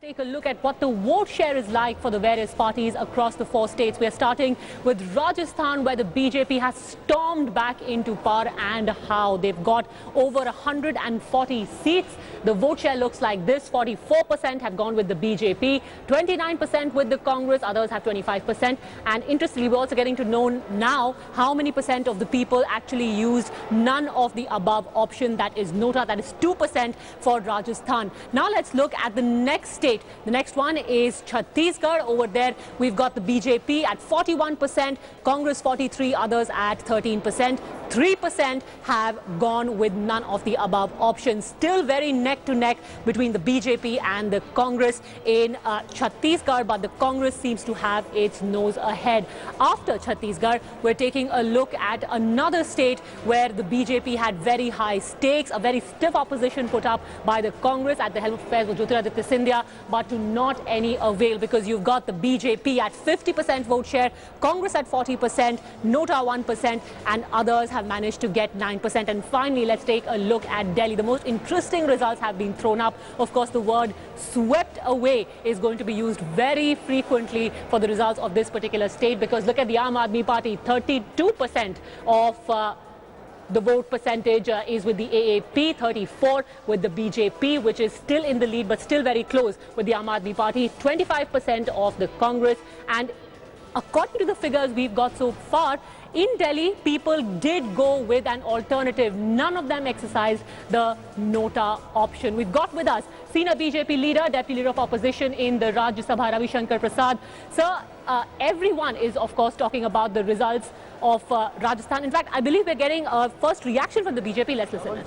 Take a look at what the vote share is like for the various parties across the 4 states. We are starting with Rajasthan, where the BJP has stormed back into power, and how they've got over 140 seats. The vote share looks like this: 44% have gone with the BJP, 29% with the Congress, others have 25%. And interestingly, we're also getting to know now how many percent of the people actually used none of the above option, that is Nota. That is 2% for Rajasthan. Now let's look at the next state. The next one is Chhattisgarh. Over there, we've got the BJP at 41%, Congress 43%, others at 13%. 3% have gone with none of the above options. Still very neck to neck between the BJP and the Congress in Chhattisgarh, but the Congress seems to have its nose ahead. After Chhattisgarh, we're taking a look at another state where the BJP had very high stakes, a very stiff opposition put up by the Congress at the helm of affairs of Jyotiraditya Scindia, but to not any avail, because you've got the BJP at 50% vote share, Congress at 40%, Nota 1%, and others have managed to get 9%. And finally, let's take a look at Delhi. The most interesting results have been thrown up. Of course, the word swept away is going to be used very frequently for the results of this particular state, because look at the Aam Aadmi Party. 32% of the vote percentage is with the AAP, 34% with the BJP, which is still in the lead but still very close with the Aam Aadmi Party, 25% of the Congress. And according to the figures we've got so far, in Delhi, people did go with an alternative. None of them exercised the Nota option. We've got with us senior BJP leader, deputy leader of opposition in the Rajya Sabha, Ravi Shankar Prasad. Sir, everyone is, of course, talking about the results of Rajasthan. In fact, I believe we're getting a first reaction from the BJP. Let's listen.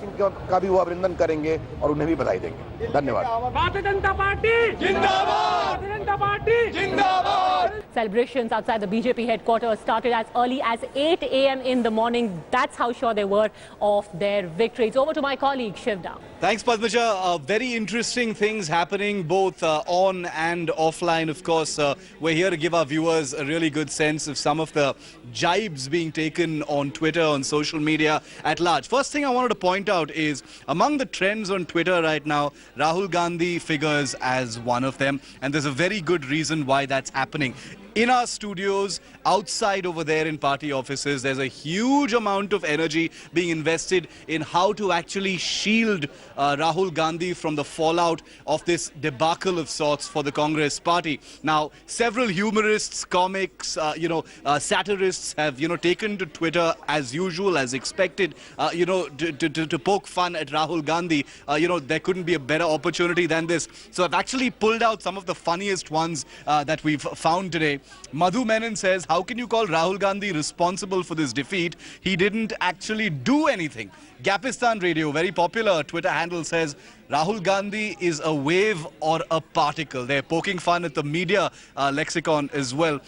का भी वो अभिनंदन करेंगे और उन्हें भी बधाई देंगे. धन्यवाद. भारतीय जनता पार्टी जिंदाबाद. भारतीय जनता पार्टी जिंदाबाद. Celebrations outside the BJP headquarters started as early as 8 a.m. in the morning. That's how sure they were of their victory. It's over to my colleague Shivda. Thanks, Padmaja. Very interesting things happening both on and offline. Of course, we're here to give our viewers a really good sense of some of the jibes being taken on Twitter, on social media at large. First thing I wanted to point out is among the trends on Twitter right now, Rahul Gandhi figures as one of them, and there's a very good reason why that's happening. In our studios, outside over there in party offices, there's a huge amount of energy being invested in how to actually shield Rahul Gandhi from the fallout of this debacle of sorts for the Congress party. Now, several humorists, comics, satirists have, taken to Twitter as usual, as expected, to poke fun at Rahul Gandhi. There couldn't be a better opportunity than this. So I've actually pulled out some of the funniest ones that we've found today. Madhu Menon says, how can you call Rahul Gandhi responsible for this defeat? He didn't actually do anything. Gapistan Radio, very popular Twitter handle, says, Rahul Gandhi is a wave or a particle. They're poking fun at the media lexicon as well.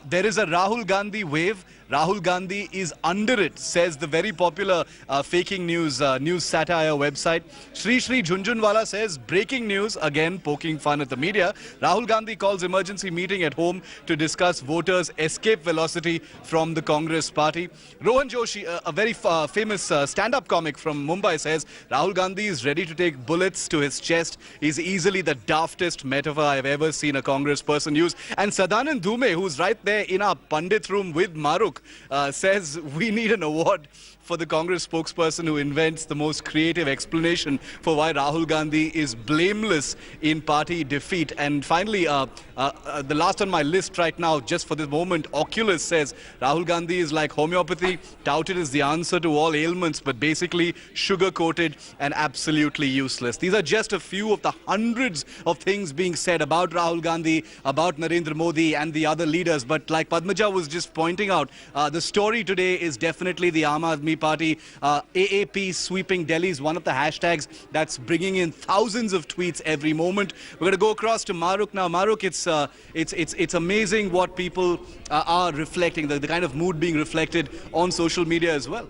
There is a Rahul Gandhi wave. Rahul Gandhi is under it, says the very popular faking news satire website. Shri Jhunjhunwala says, breaking news, again poking fun at the media. Rahul Gandhi calls emergency meeting at home to discuss voters' escape velocity from the Congress party. Rohan Joshi, a very famous stand-up comic from Mumbai, says, Rahul Gandhi is ready to take bullets to his chest. He's easily the daftest metaphor I've ever seen a Congress person use. And Sadanand Dhume, who's right there in our Pandit room with Maruk, says we need an award for the Congress spokesperson who invents the most creative explanation for why Rahul Gandhi is blameless in party defeat. And finally, the last on my list right now, just for this moment, Oculus says Rahul Gandhi is like homeopathy, touted as the answer to all ailments, but basically sugar-coated and absolutely useless. These are just a few of the hundreds of things being said about Rahul Gandhi, about Narendra Modi and the other leaders. But like Padmaja was just pointing out, the story today is definitely the Aam Aadmi Party. AAP sweeping Delhi is one of the hashtags that's bringing in thousands of tweets every moment. We're going to go across to Maruk now. Maruk, it's amazing what people are reflecting, the kind of mood being reflected on social media as well.